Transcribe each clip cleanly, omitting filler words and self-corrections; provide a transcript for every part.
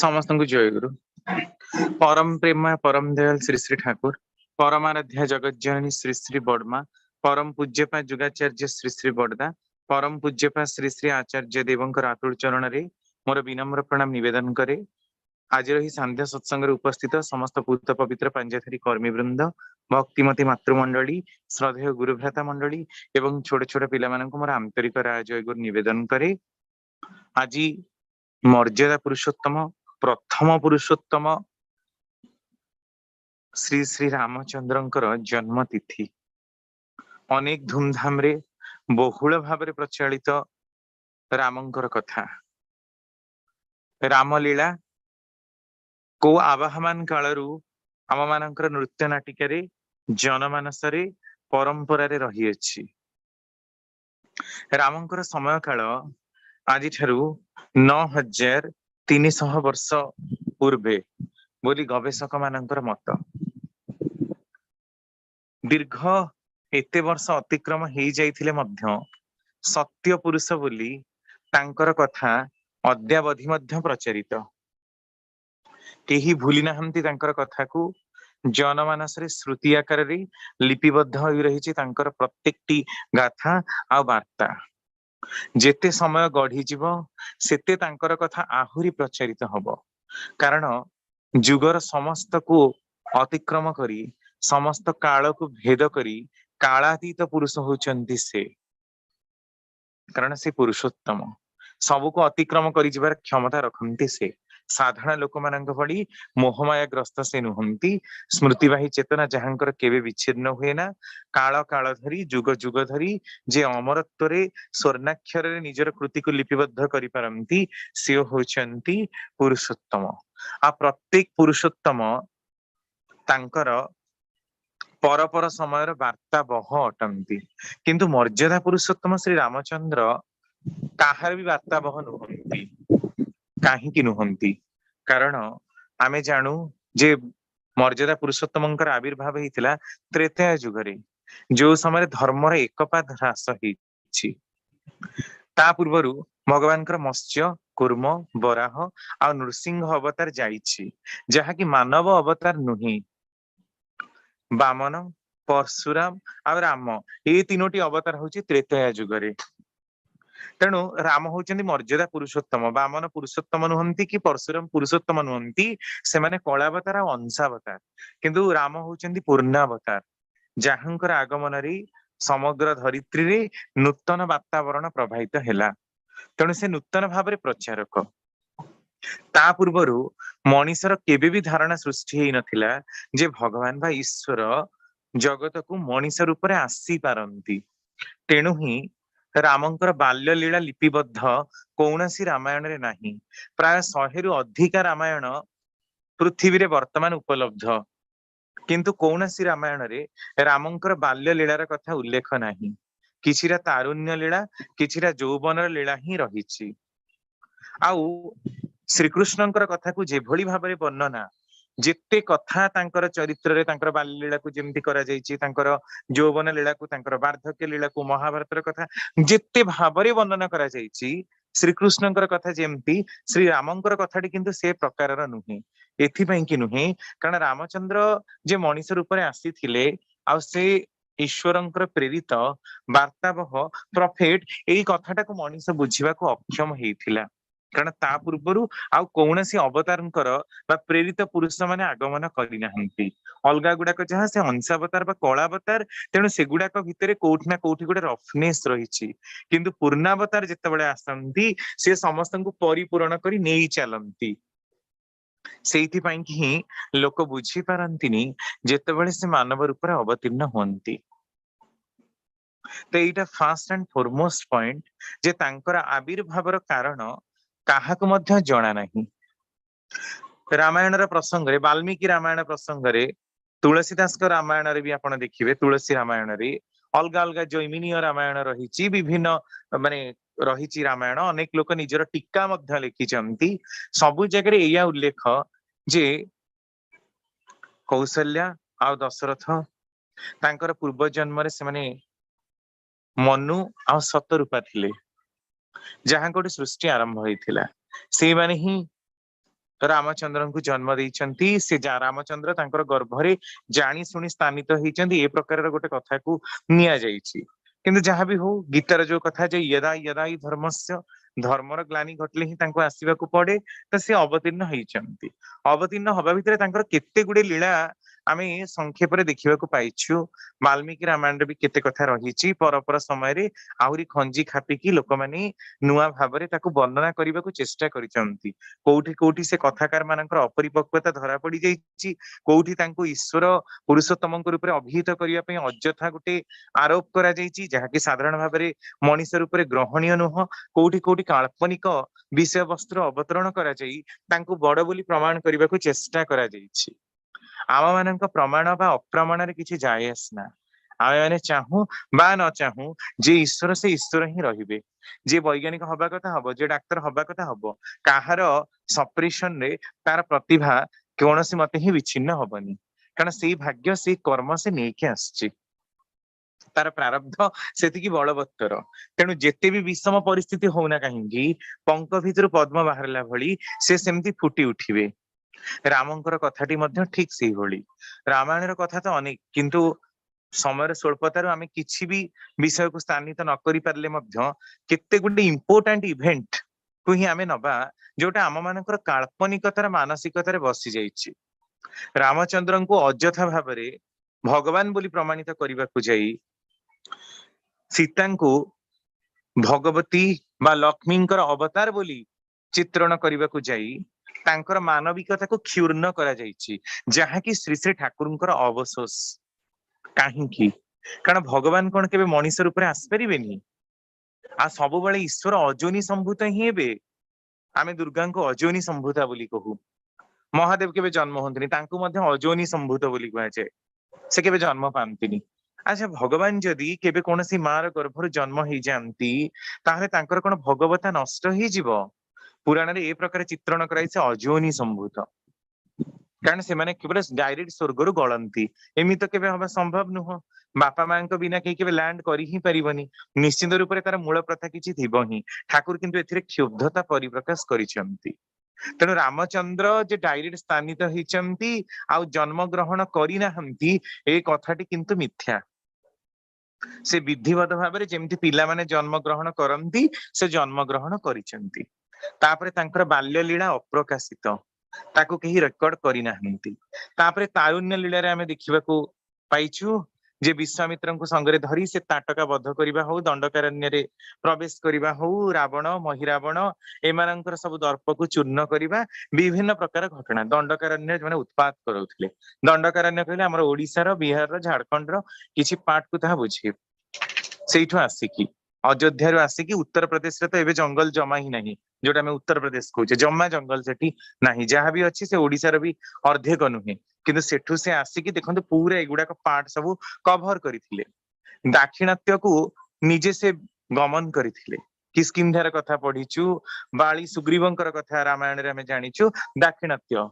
समस्त को जय गुरु। परम प्रेम परम दयाल श्री श्री ठाकुर, परमाराध्या जगत जननी श्री श्री बड़मा, परम पूज्यपा जुगाचार्य श्री श्री बड़दा, परम पूज्यपा श्री श्री आचार्य देवंकर आतुल चरण रे मोर विनम्र प्रणाम निवेदन करे। आज ही सांध्य सत्संग उपस्थित समस्त पूत पवित्र पांजाधारी कर्मी वृंद, भक्तिमती मातृमंडली, श्रद्धेय गुरुभ्राता मंडली एवं छोट छोट पिला मानक मोर आंतरिक राजय गुरु निवेदन करे। आज मर्यादा पुरुषोत्तम प्रथम पुरुषोत्तम श्री श्री रामचंद्रंकर जन्म तिथि अनेक धूमधाम रे बहुल भाव प्रचलित रामंकर कथा रामलीला को आवाहमान कालरू आम मानकर नृत्य नाटिका जनमानस परंपरा रही अछि। रामंकर समय काल आज 9300 वर्ष पूर्वे बोली गवेषक मानकर मत। दीर्घ एते वर्ष अतिक्रम हो जाइथिले मध्य सत्य पुरुष बोली तांकर कथा अद्यावधि मध्य प्रचलित। केही भूली नाहंती तांकर कथा को। जनमानस रे श्रुति आकार रे लिपिबद्ध होई रहिछि तांकर प्रत्येकटी गाथा आ वार्ता। जेते समय गढ़ी जीव सेते तांकर कथा आहुरी प्रचारित हब, कारण जुगर समस्त को अतिक्रम करी समस्त काल को भेद करी कालातीत पुरुष होचंती से, कारण से पुरुषोत्तम सबको अतिक्रम करी जिबार क्षमता रखंती से। साधारण लोक मानक भली मोहमाया ग्रस्त से नुहंती। स्मृतिवाही चेतना जहांकर केवे विच्छिन्न हुए ना, काल काल धरी जुग जुग धरी जे अमरत्व रे स्वर्णाक्षर रे निजर कृति को लिपिबद्ध करि पारंती से होचंती पुरुषोत्तम। आ प्रत्येक पुरुषोत्तम तांकर परपर समय वार्ता बह अटंती, किंतु मर्यादा पुरुषोत्तम श्री रामचंद्र काहार भी वार्ता बह नुहंती। काहींकी नुहंती, कारण आमे जानू जे मर्यादा पुरुषोत्तमंकर आविर्भाव होइतिला त्रेतया जुगरे, जो समय धर्मर एकपाद ह्रास होइछि। ता पूर्वरु भगवानकर मत्स्य कूर्म बराह आ नृसिंह अवतार जाइछि, जहा कि मानव अवतार नुही। वामन परशुराम आ राम ये तीनोटी अवतार होछि त्रेतया जुगरे। तेणु राम होचंदी मर्यादा पुरुषोत्तम। वामन पुरुषोत्तम नुहंती कि परशुराम पुरुषोत्तम नुहंती, सेमाने कलावतार आ अंशावतार, किंतु राम होचंदी पूर्णावतार, जहांकर आगमन रे समग्र धरित्री रे नूतन वातावरण प्रभावित हैला। तेणु से नूतन भाव रे प्रचारक। ता पूर्वरु मनीषर केबे भी धारणा सृष्टि हेई नथिला जे भगवान बा ईश्वर जगत को मनीष रूप रे आसी पारंती। तेणु ही रामंकर बाल्य लीला लिपिबद्ध कौनसी रामायण रे नाही। प्राय 100 रु अधिका रामायण पृथ्वी रे वर्तमान उपलब्ध, किंतु कौनसी रामायण रे रामंकर बाल्य लीलार कथा उल्लेख नाही। किछिरा तारुण्य लीला, किछिरा यौवन लीला ही रहिछि। आउ श्रीकृष्णंकर कथा को जेभଳି भाबरे वर्णना, जेते कथा तांकर चरित्र रे तांकर बाल्य लीला को जेमति करा जायछि, तांकर यौवन लीला को, तांकर वार्धक्य लीला को, महाभारत र कथा जेते भाबरे वर्णना करा जायछि, श्रीकृष्णंकर कथा जेमति श्री रामंकर कथाटी किंतु से प्रकारर नुहे। एथि पई कि नुहे, कारण रामचंद्र जे मनीष रूप रे आसीथिले आ से ईश्वरंकर प्रेरित वार्तावह प्रॉफिट एई कथाटा को मनीष बुझिबा को अक्षम हेइथिला। कारण ता पूर्वरु आउ कौनसी अवतारंकर बा प्रेरित पुरुष माने आगमन करि नाहंती। अलगा गुडाक जहा से अंशावतार बा कलावतार, तेणु से गुडाक भितरे कोउठ ना कोउठी गुडे रफनेस रहिछि, किंतु पूर्णावतार जेतेबेले आसंती से समस्तंकु परिपूर्ण करी नेई चलंती। सेइथि पई कि ही लोक बुझी पारंतिनी जेतेबेले से मानव रूप रे अवतीर्ण होंती। तो एटा फर्स्ट एंड फॉरमोस्ट पॉइंट जे तांकर आविर्भावर कारण काहाकु मध्य जणा नाही। रामायण र प्रसंग रे, वाल्मीकि रामायण प्रसंग रे, तुलसीदास को रामायण रे भी आपण देखिबे, तुलसी रामायण रे अलगा अलगा जैमिनीय रामायण रहिछि, विभिन्न माने रहिछि रामायण। अनेक लोक निजर टीका मध्य लिखिचंती। सबु जगह रे एया उल्लेख जे कौशल्या आ दशरथ तांकर पूर्व जन्म रे से माने मनु आ शतरूपा थिले, जहां कोटी सृष्टि आरंभ होइथिला। से माने ही रामचंद्र को जन्म देइछंती से रामचंद्र तांकर गर्भरे जानी सुनी स्थानित होइछंती ए प्रकार गोटे कथा को निया जाइछि। किंतु जहाँ भी हो गीतार जो कथा जे यदा यदा हि धर्मस्य धर्मर ग्लानि घटले ही तांको आसीबाकू पड़े तो से अवतीर्ण होइछंती। अवतीर्ण हवा भितर तांकर केते गुडे लीला आमे संक्षेप रे देखिबाकू पाइछु। वाल्मीकि रामायण रे भी केते कथा रहिछि परपर समय रे आहुरी खंजी खापिकी लोक माने नुआ भाबरे ताकू वर्णना करबाकू चेष्टा करिसंती। कोउठी कोउठी से कथाकार मानकर अपरिपक्वता धरा पड़ी जाइछि, कोउठी तांको ईश्वर पुरुषोत्तमଙ୍କ रूपरे अभिहित करिया पई अजथा गुटे आरोप करा जाइछि जहा कि साधारण भाबरे मनुष्य रूपरे ग्रहणीय नुह। कोउठी कोउठी काल्पनिक विषय वस्तु अवतरण करा जाई तांको बड़ बोली प्रमाण करबाकू चेष्टा करा जाइछि। आम मानक प्रमाण बा अप्रमाण रे किछि जाय आसना। आमे माने चाहू बा न चाहू जे ईश्वर से ईश्वर ही रहिबे, जे वैज्ञानिक हबा कथा हबो, जे डाक्टर हबा कथा हबो। काहार सपरेशन रे तार प्रतिभा कौनसी मते ही विच्छिन्न हबनी, कारण से भाग्य से कर्म से नेके आसछि। तार प्रारब्ध सेतिकी बलवत्तर। तेणु जेते भी विषम परिस्थिति होना कहीं पंख भितर पद्म बाहरला भली से सेमती फुटी उठिबे। रामंकर कथाटी मध्य ठीक सेही भली। रामायणर कथा तो अनेक, किंतु समय स्वल्पतार आमे किछि भी विषय को स्थानित न करि पारले मध्य केते गुडे इंपोर्टेंट इवेंट को ही आमे नबा जोटा आम मानकर काल्पनिकतार मानसिकतार बसी जाइछि। रामचंद्र को अजथा भाबरे भगवान बोली प्रमाणित करबा को जाई सीता को भगवती बा लक्ष्मींकर अवतार बोली चित्रण करबा को जाई तांकर मानविकता को क्षुर्ण करा जाइछि, जहा कि श्री श्री ठाकुरंकर अवसोस। काहींकी कारण भगवान कोन केबे मनुष्य रूप रे आसी परिबेनी। आ सब बेले ईश्वर अजोनी संभूत ही हेबे। आमे दुर्गा को अजोनी संभूता बोली कहू। महादेव केबे जन्म होंतनी तांको मध्य अजोनी संभूत बोली कहा जाय। से केबे जन्म पांतिनी। अच्छा भगवान जदि केबे कोनसी मार गर्भर जन्म ही जानती ताहले तांकर कोन भगवता नष्ट ही जीवो। पुराण रे ए प्रकार चित्रण कराई से अजोनी संभूत, कारण से माने केवल डायरेक्ट स्वर्ग गलंती। एमि तो केबे हबा संभव नुह। बापा मां को बिना केही केबे लैंड करी ही परिबनी। निश्चित रूप रे तार मूल प्रथा किछि थिबो ही। ठाकुर किंतु एथिरे क्षुब्धता परिप्रकाश करिसंती। तेणु रामचंद्र जे डायरेक्ट स्थानित होइचंती आ जन्म ग्रहण करि नाहंती ए कथाटी किंतु मिथ्या। से विधिवत भाबरे जेमति पिला माने जन्म ग्रहण करंती से जन्म ग्रहण करिसंती। तापरे तांकर बाल्य लीला अप्रकाशित ताकू केही रेकॉर्ड करि नाहंती। तापरे तारुण्य लीला रे आमे देखिबाकू पाइछु जे विश्वामित्र को संगरे धरी से ताटका बध करिबा हो, दंडकारण्य रे प्रवेश करिबा हो, रावण महिरावण एमानंकर सब दर्प को चूर्ण करिबा विभिन्न प्रकार घटना दंडकारण्य माने उत्पात करउथिले। दंडकारण्य कहले हमर ओडिसा रो बिहार रो झारखंड रो किछि पार्ट को ताहा बुझी सेइठो आसिकी अयोध्या रो आसिकी उत्तर प्रदेश रे तो एबे जंगल जमा ही नहीं, जोटा हमें उत्तर प्रदेश कहूचे जमा जंगल सेठी नहीं। जहां भी अच्छी से ओडिसा रो भी अर्धेक नुहे, किंतु सेठू से आसिकी देखंतु पूरा एगुडा को पार्ट सब कवर करिथिले। दाक्षिणात्य को निजे से गमन करिथिले। किष्किंधार कथा पढ़ीचु, बाली सुग्रीवंकर कथा रामायण रे हमें जानिचु। दाक्षिणात्य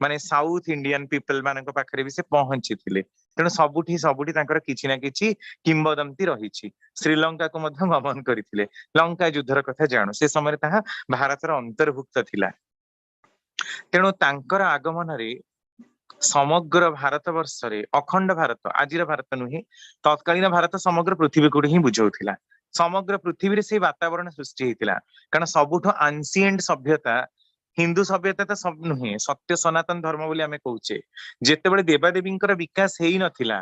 माने साउथ इंडियन पीपल मानक पाखरे भी से पहुंची थिले। तेणु सबुठी सबुठी तांकर किछि ना किछि किंबदंती रहिछि। श्रीलंका को मध्य गमन करिथिले। लंका युद्धर कथा जानु, से समय ताहा भारतर अंतर्भुक्त थिला। तेणु तांकर आगमन रे समग्र भारत वर्ष रे अखंड भारत आजिर भारत नुहे तत्कालीन भारत समग्र पृथ्वी को ही बुझाउथिला। समग्र पृथ्वी रे से वातावरण सृष्टि हेतिला। कारण सबुठ एंशिएंट सभ्यता हिंदू सभ्यता तो सब नुहे, सत्य सनातन धर्म बोली आमे कहूचे। जेतेबेले देवादेवींकर विकास हेई नथिला,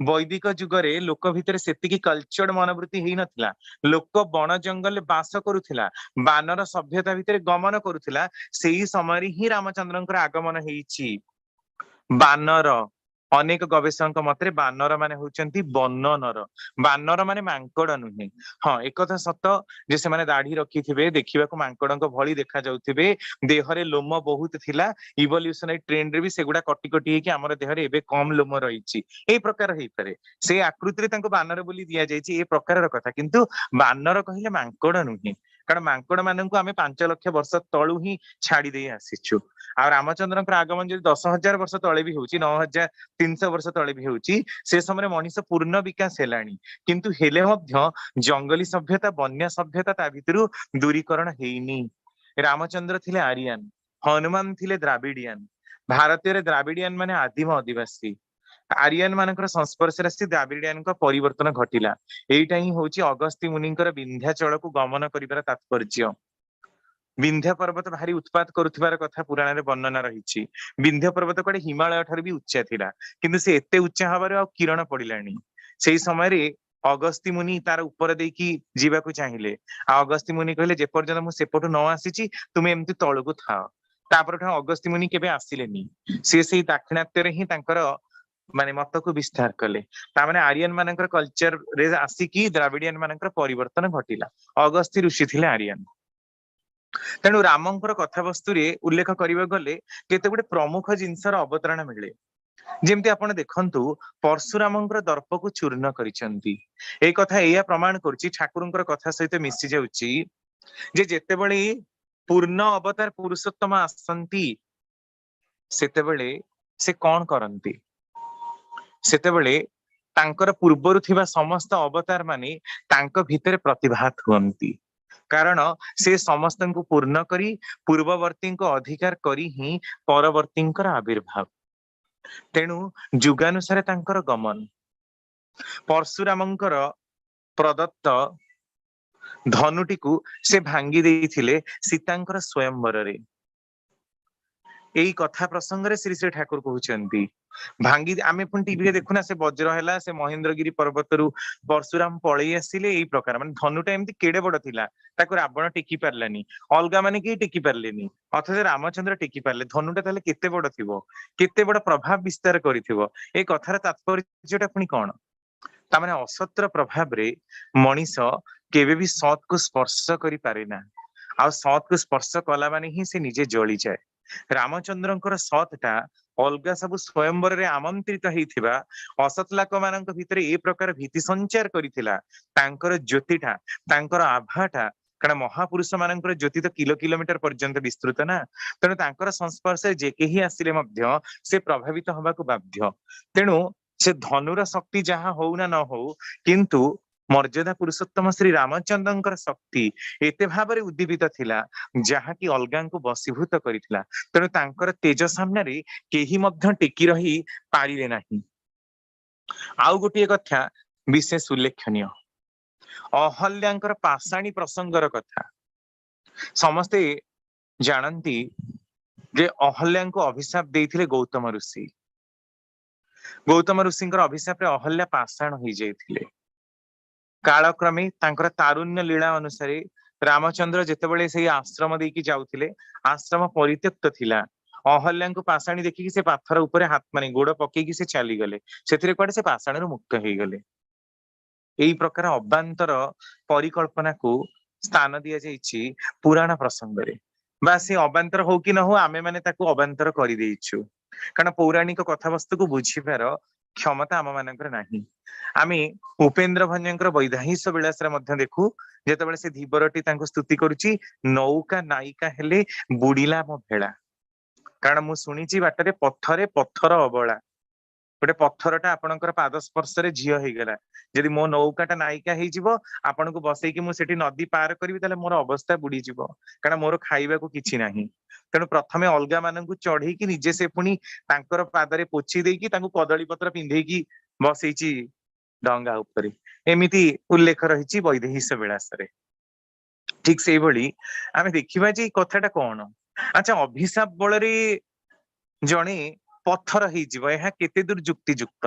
वैदिक जुगरे लोक भितर सेतिकी कल्चर्ड मनोवृत्ति हेई नथिला। लोक बण जंगल बास करुथिला, बानर सभ्यता भितर गमन करुथिला। सेही समय ही रामचंद्रंकर आगमन हेइछि। बानर अनेक गवेषक मतरे बानर माने होचंती वन नर। बानर माने मांकड़ नुहे। हाँ एक कथा सत जे से माने दाढ़ी रखी थिबे, देखिबाकू मांकड़क भली देखा जाउथिबे, देहरे लोम बहुत थिला। इवोल्यूशनरी ट्रेंड रे भी सेगुडा कटि कटि हे कि हमर देहरे एबे कम लोम रहिछि। ए प्रकार हेई पारे से आकृति रे तांको बानर बोली दिया जायछि। ए प्रकारर कथा, किंतु बानर कहिले मांकड़ नुहे। कारण मांकड़ माननकु आमे 5 लाख वर्ष तळु ही छाडी देई आसीछु। आ रामचंद्रंकर आगमन जदि 10,000 वर्ष तळे भी होउछि, 9,300 वर्ष तळे भी होउछि, से समय मनुष्य पूर्ण विकास हेलाणी। किंतु हेले मध्य जंगली सभ्यता वन्य सभ्यता ता भितरु दूरीकरण हेइनी। रामचंद्र थिले आर्यन, हनुमान थिले द्राविडियन भारतीय द्राविडियन माने आदिम आदिवासी आर्यन मानकर संस्पर्श आसी द्राविडियन परिवर्तन घटिला एटा ही हूँ अगस्ती मुनिकर विंध्याचल को गमन कर तात्पर्य विंध्य पर्वत भारी उत्पात करुथिबार कथा पुराण रे वर्णना रही विंध्य पर्वत कड़े हिमालय ठार भी उच्चा थिला किंतु से एते उच्चा हबार आ किरण पड़िलानी सेही समय रे अगस्ती मुनि तार ऊपर देकी जीवाकू चाहिए अगस्ती मुनि कहले जेपर्यंत मु सेपटू न आसीची तुमे एमती तळकू थाओ तापर अगस्ती मुनि केबे आसिलेनी से सेही दाक्षिणात्य ही तांकर माने मत को विस्तार कले तामाने आर्यन मानकर कल्चर रे आसिकी द्राविडियन मानकर परिवर्तन घटिला अगस्ती ऋषि थिले आर्यन तेणु रामंकर कथावस्तु रे उल्लेख करबा गले केते गुडे प्रमुख जिनसर अवतरण मिले जेमती आपण देखंतु परशुरामंकर दर्प को चूर्ण करिसंती ए कथा एया प्रमाण करछि ठाकुरंकर कथा सहित मिसि जाउछि जे जेतेबेले पूर्ण अवतार पुरुषोत्तम आसंती सेतेबेले से कौन करंती सेतेबेले तांकर पूर्वरु थिबा समस्त अवतार माने तांक भितरे प्रतिभात हुअंती कारण से समस्त को पूर्ण करी पूर्ववर्ती को अधिकार करी ही परवर्ती आविर्भाव तेणु जुगानुसारे तांकर गमन परशुरामंकर प्रदत्त धनुटी को से भांगी देइथिले सीतांकर स्वयंवर रे एई कथा प्रसंग रे श्री श्री ठाकुर कहउचंती भांगी आमे पुन टीवी रे देखुना से वज्र हैला से महेंद्रगिरी पर्वत रु परशुराम पळई आसिले एई प्रकार माने धनुटा एमती केडे बड थिला ताको रावण टेकी पारलानी अलगा माने के टेकी पारलेनी अथवा रामचंद्र टेकी पारले धनुटा ताले केते बड थिबो केते बड प्रभाव विस्तार करिथिबो ए कथार तात्पर्यटा पुनी कोन ता माने असत्र प्रभाव रे मनीष केबे भी सत को स्पर्श करि पारे ना आ सत को स्पर्श कला माने ही से निजे जळी जाय रामचंद्रंकर सतटा अलगा सब स्वयंवर रे आमंत्रित हेइथिबा असतलाक मानक भितरे ए प्रकार भीति संचार करिथिला तांकर ज्योतिटा तांकर आभाटा कारण महापुरुष मानकर ज्योति तो किलोमीटर पर्यंत विस्तृत ना तेणु तांकर संस्पर्श जे केही आसिले मध्य से प्रभावित हबाकू बाध्य तेणु से धनुर शक्ति जहाँ हो ना न हो किंतु मर्यादा पुरुषोत्तम श्री रामचंद्रंकर शक्ति एते भाबरे उद्दीपित थिला जहाँ की अलगा को बसीभूत करिथिला तेणु तांकर तेज सामने रे केही मध्य टेकी रही पारिले नाही आउ गोटे कथा विशेष उल्लेखनीय अहल्यां पाषाणी प्रसंगर कथा समस्ते जानती जे अहल्या को अभिशाप देइथिले गौतम ऋषि गौतम ऋषि अभिशाप रे अहल्या पाषाण हो जाइथिले कालक्रमे तांकर तारुण्य लीला अनुसार रामचंद्र जेतेबेले से आश्रम देकी जाउथिले आश्रम परित्यक्त थिला अहल्या को पाषाणी देखिकी से पाथर ऊपर हाथ माने गोड़ पकेकी से चली गले सेथिरे कुआडे से पाषाण रु मुक्त हे गले एई प्रकार अबांतर परिकल्पना को स्थान दिया जाइछि पुराण प्रसंग रे बा से अबांतर हो कि न हो आमे माने ताको अबांतर करि देइछु कारण पौराणिक कथावस्तु को बुझिबार क्षमता आम मानकर नाही आमे उपेन्द्र भंजकर वैदाहिस विलास रे मध्य देखु जेतेबेले से धीवरटी तांको स्तुति करूची नौका नायिका हेले बुड़ीला मो भेड़ा कारण मु सुनिची बाटरे पथरे पत्थर अबला गोटे पत्थरटा आपणकर पाद स्पर्श रे झियो हे गला यदि मो नौकाटा नायिका हे जिवो आपन को बसई कि मु सेठी नदी पार करबी ताले मोर अवस्था बुड़ी जिवो कारण मोर खाइबा को किछि नाही तेणु प्रथमे अलगा मानन को चढ़ी कि निजे से पुनी तांकर पादरे पोछि देई कि तांको कदली पत्र पिंधे कि बसईची डंगा ऊपर एमिति उल्लेख रहिछि वैदेहिस विलास रे ठीक सेही भली आमे देखिबा जे कथाटा कोन अच्छा अभिशाप बल रे जणे पत्थर ही जीव यह केते दूर जुक्ति युक्त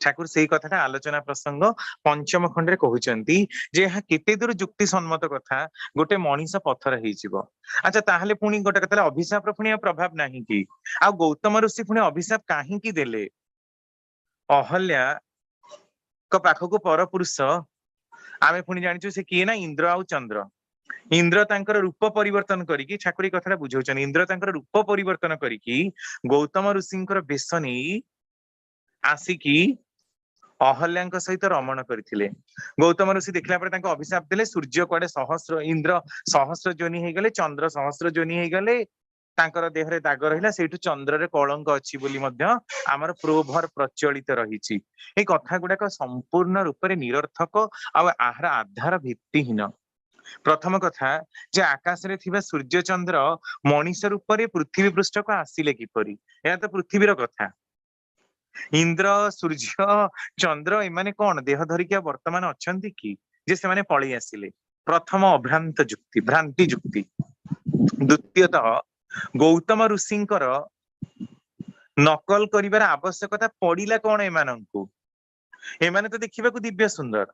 ठाकुर से कथा आलोचना प्रसंग पंचम खंड रे कहउचंती जे यह केते दूर जुक्ति सम्मत कथा गोटे मनीष पत्थर ही जीव अच्छा ताहले पुनी गोटे कथा अभिशाप रो पुनी प्रभाव नाही कि आ गौतम ऋषि पुनी अभिशाप काहे की देले अहल्या को पाखको पर पुरुष आमे पुनी जानिछु से किए ना इंद्र आ चंद्र इंद्र तांकर रूप परिवर्तन करिकी ठाकुरी कथा बुझौछन इंद्र तांकर रूप परिवर्तन करिकी गौतम ऋषिंकर बेश नहीं आसिकी अहल्या सहित रमण करथिले गौतम ऋषि देखला पर तांको अभिशाप देले सूर्य कुआडे सहस्र इंद्र सहस्र जोनि हे गले चंद्र सहस्र जोनि हे गले तांकर देह रे दाग रहिला सेठु चंद्र रे कलंक अछि बोली मध्य हमर प्रोभर प्रचलित रहिछि ए कथा गुडा संपूर्ण रूप रे निरर्थक आ आहार आधार भित्तिहीन प्रथम कथा जे आकाश रे थिबा सूर्य चंद्र मनीष रूप पृथ्वी पृष्ठ को आसिले किपरि, यह तो पृथ्वीर कथा। इंद्र सूर्य चंद्र एमाने कौन देह धरिक वर्तमान अछंती कि जे से माने पळी आसिले। प्रथम अभ्रांत जुक्ति, भ्रांति जुक्ति। द्वितीयतः गौतम ऋषिंकर नकल करिवार आवश्यकता पड़िला कौन एमानंकु, एमाने तो देखिबाकू दिव्य सुंदर।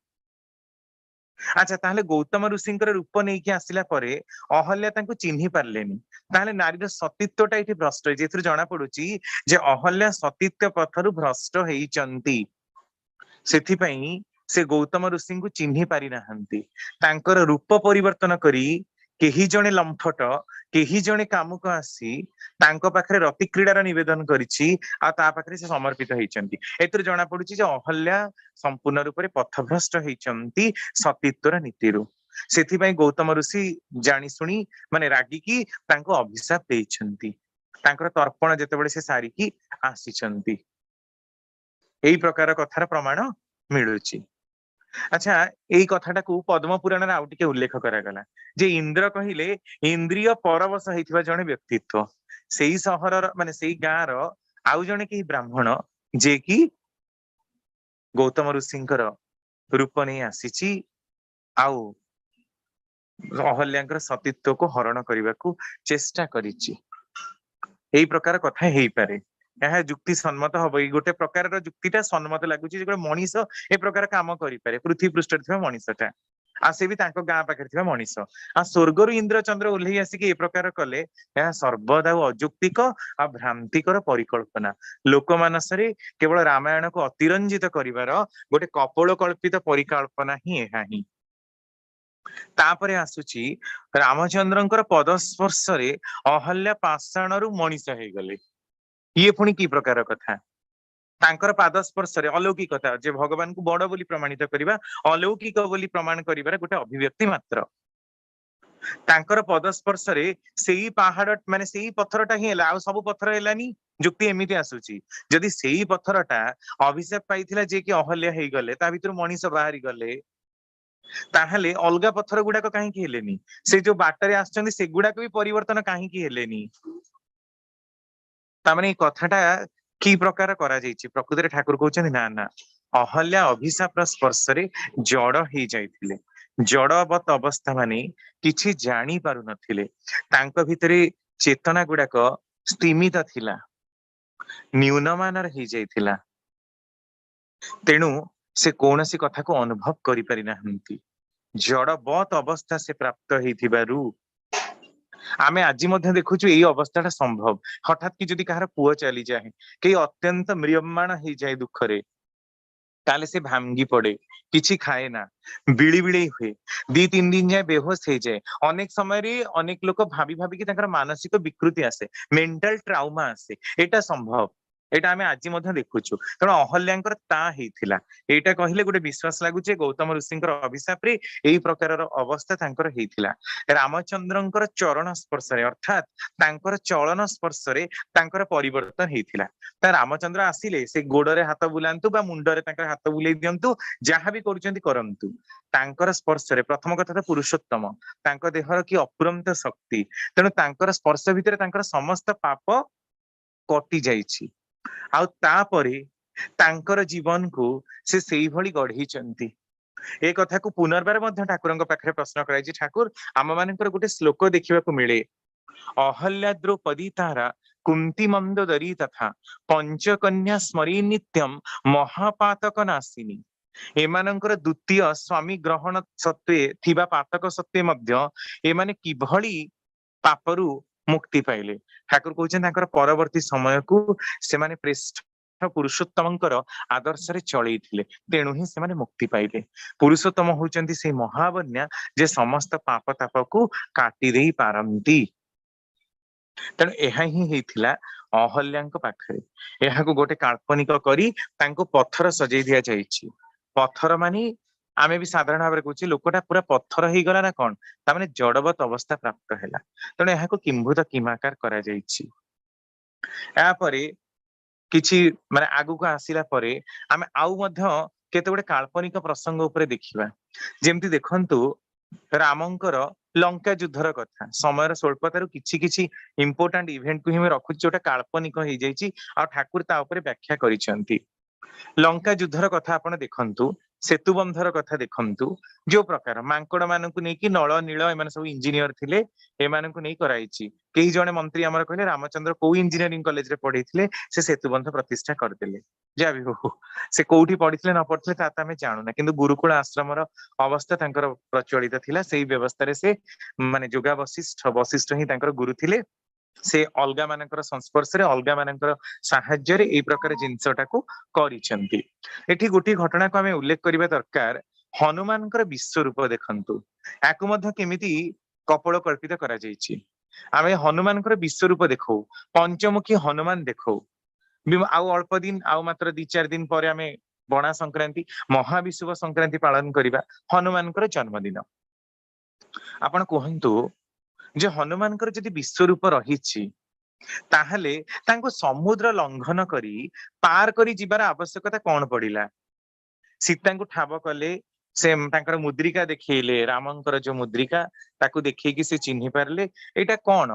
अच्छा ताहले गौतम ऋषिंकर रूप नेकी आसिला परे अहल्या तांको चिन्हि पारलेनी, ताहले नारीर सतीत्वटा एठी भ्रष्ट होई, जेथुर जणा पडुची जे अहल्या सतीत्व पथरु भ्रष्ट हेइचंती। सेथिपई से गौतम ऋषि को चिन्हि पारि नाहंती। तांकर रूप परिवर्तन करी केही जणे लंफट केही जणे कामुक आसी तांको पाखरे रति क्रीडार निवेदन करिछि आ ता पाखरे से समर्पित हेइचंती। एतुर जणा पडुची जे अहल्या संपूर्ण रूप रे पथभ्रष्ट हेइचंती सतीत्वर नीतिरु। सेथिपई गौतम ऋषि जानी सुनी माने रागिकी तांको अभिशाप देइछंती। तांकर तर्पण जेतेबेले से सारिकी आसीचंती। एई प्रकार कथार प्रमाण मिलुची। अच्छा एई कथाटा को पद्म पुराण रे आउटिके उल्लेख करागला जे इंद्र कहिले इंद्रिय परवश हेइथिबा जणे व्यक्तित्व। सेई सहरर माने सेई गाँर आउ जणे केही ब्राह्मण जे कि गौतम ऋषिंकर रूप नै आसीची आउ अहल्यांकर सतीत्व को हरण करबाकू चेष्टा करिची। एई प्रकार कथा हेई पारे, यह जुक्ति सम्मत हब। गोटे प्रकार जुक्तिटा सम्मत लगुच मनीष ए प्रकार काम करें पृथ्वी पृष्ठ मनीषटा आ से भी गाँ पाखे मनीष आ स्वर्गर इंद्र चंद्र ओह्लई आसिक ए प्रकार कले यह सर्वदा अजुक्तिक आ भ्रांतिकर परिकल्पना। लोक मानसरे केवल रामायण को अतिरंजित करिवार गोटे कपोल कल्पित परिकल्पना ही एहा ही। तापरे आसुची रामचंद्रंकर पदस्पर्श रे अहल्या पाषाणरू मनीष हे गले। ये पुणी की प्रकार कथा तांकर पादस्पर्श रे अलौकिकता जे भगवान को बड़ बोली प्रमाणित करिबा अलौकिक बोली प्रमाण करिबार गोटे अभिव्यक्ति मात्र। तांकर पदस्पर्श रे सेई पहाड़ माने सेई पत्थरटा ही हैला, आ सब पत्थर हैलानी। जुक्ति एमिति आसुची जदि सेई पत्थरटा अभिशाप पाइथिला जे कि अहल्या हेई गले ता भितर मनीष बाहरी गले ताहले अलगा पत्थर गुडाक काहेकि हेलेनी, से जो बाटरे आछंती से गुडाक भी परिवर्तन काहेकि हेलेनी। तामाने कथाटा की प्रकार करा जाइछि प्रकृति रे ठाकुर कहउछन्ति ना ना अहल्या अभिशाप स्पर्श रे जड़ हे जाइथिले। जड़वत अवस्था माने किछि जानी पारु नथिले, तांको भितरे चेतना गुडाक स्थिमित थिला, न्यूनमानर हे जाइथिला। तेणु से कौनसी कथा को अनुभव करि पारि नाहंती। जड़वत अवस्था से प्राप्त हेथिबारु आमे आज मध्य देखुछु एई अवस्थाटा संभव। हठात कि जदि कहार पुओ चली जाए कई अत्यंत म्रियमाण हो जाए दुखरे ताले से भांगी पड़े, किछि खाए ना, बिड़ी बिड़ी हुए, 2-3 दिन जाए बेहोश हो जाए। अनेक समय रे अनेक लोक भाभी भाभी कि तांकर मानसिक विकृति आसे, मेंटल ट्राउमा आसे। एटा संभव, एटा आमे आज मध्य देखुछु। तेणु अहल्यांकर ता हेइथिला। एटा कहिले गोटे विश्वास लागुचे गौतम ऋषिंकर अभिशाप रे एई प्रकारर अवस्था तांकर हेइथिला। रामचंद्रंकर चरण स्पर्श रे अर्थात तांकर चलन स्पर्श रे तांकर परिवर्तन हेइथिला। ता रामचंद्र आसिले से गोड़रे हाथ बुलांतु बा मुंडरे तांकर हाथ बुलेई दियंतु, जहां भी करूचंती करंतु। तांकर स्पर्श रे प्रथम कथा तो पुरुषोत्तम, तांकर देहर की अपुरंत शक्ति। तेणु तांकर स्पर्श भितर तांकर समस्त पाप कटि जाइछि। आउ तापरे तांकर जीवन को से सेई भली गढ़ीचंती। ए कथा को पुनर्बार मध्य ठाकुरंक पाखरे प्रश्न कराइछि। ठाकुर आम मानकर गोटे श्लोक देखिबाकू मिले, अहल्या द्रौपदी तारा कुंती मंदोदरी तथा पंचकन्या स्मरी नित्यम महापातक नाशिनी। एमानंकर द्वितीय स्वामी ग्रहण सत्वे थिबा पातक सत्वे मध्य एमाने किभली पापरु मुक्ति पाइले। ठाकुर कहउछन तांकर परवर्ती समय को सेमाने श्रेष्ठ पुरुषोत्तमंकर आदर्श रे चलैथिले, तेणु ही सेमाने मुक्ति पाइले। पुरुषोत्तम होउचंती से महाबन्या जे समस्त पाप ताप को काटी देई पारंती। तेणु ଏହା ହିଁ ହେଇଥିଲା ଅହଲ୍ୟାଙ୍କ ପାଖରେ। ଏହାକୁ ଗୋଟେ କାଳ୍ପନିକ କରି ତାଙ୍କୁ ପଥର ସଜେଇ ଦିଆଯାଇଛି। ପଥର ମାନେ ଆମେ ବି ସାଧାରଣ ଭାବରେ କହୁଛେ ଲୋକଟା ପୁରା ପଥର ହେଇଗଲା ନା କଣ, ତାମାନେ ଜଡବତ ଅବସ୍ଥା ପ୍ରାପ୍ତ ହେଲା। ତେଣୁ ଏହାକୁ କିମ୍ଭୂତ କିମାକାର କରାଯାଇଛି। ଏହାପରେ କିଛି ମାନେ ଆଗକୁ ଆସିଲା ପରେ ଆମେ ଆଉ ମଧ୍ୟ କେତେ ଗୋଟେ କାଳ୍ପନିକ ପ୍ରସଙ୍ଗ ଉପରେ ଦେଖିବା। ଯେମିତି ଦେଖନ୍ତୁ रामंकर लंका युद्धर कथा समय स्वल्पतार किछि किछि इंपोर्टेंट इवेंट को ही रखुची जोटा काल्पनिक हो जाइछि आ ठाकुर ता ऊपर व्याख्या करिसेंती। लंका युद्धर कथा आपण देखंतु, सेतु बंधर कथा देखंतु, जो प्रकार मांकड़ मानकु नेकी नळ नीळ एमाने सब इंजीनियर थिले, एमानकु नै कराइछि। केही जणे मंत्री हमर कहले रामचंद्र को इंजीनियरिंग कॉलेज रे पढिथिले, से सेतु बंध प्रतिष्ठा करदेले। जा भी हो से कोउठी पढिथिले न पढिथिले ता त हमें जानु ना, किंतु गुरुकुल आश्रमर अवस्था तांकर प्रचलित थिला। सेही व्यवस्था रे से माने जोगा वशिष्ठ वशिष्ठ ही तांकर गुरु थिले। से अलगा मानकर संस्पर्श रे अलगा मानकर साहाय्य रे एई प्रकार जिंसटाकू करिसेंती। एठी गोटी घटना को हमें उल्लेख करबा दरकार, हनुमानकर विश्व रूप देखंतु, याकू मध्य केमिति कपड़ कल्पित करा जायछि। आमे हनुमानकर विश्व रूप देखौ, पंचमुखी हनुमान देखौ, आउ अल्प दिन आउ मात्र 2-4 दिन पर आमे बणा संक्रांति महाविषुव संक्रांति पालन करिबा हनुमानकर जन्मदिन। आपण कहंतु जे हनुमानकर जदि विश्व रूप रहिछि ताहले तांको समुद्र लंघन करी पार करी जिबार आवश्यकता कौन पड़िला? सीता को ठाब कले, से तांकर मुद्रिका देखिले, रामंकर जो मुद्रिका ताकू देखिए से चिन्हि पारले एटा कौन?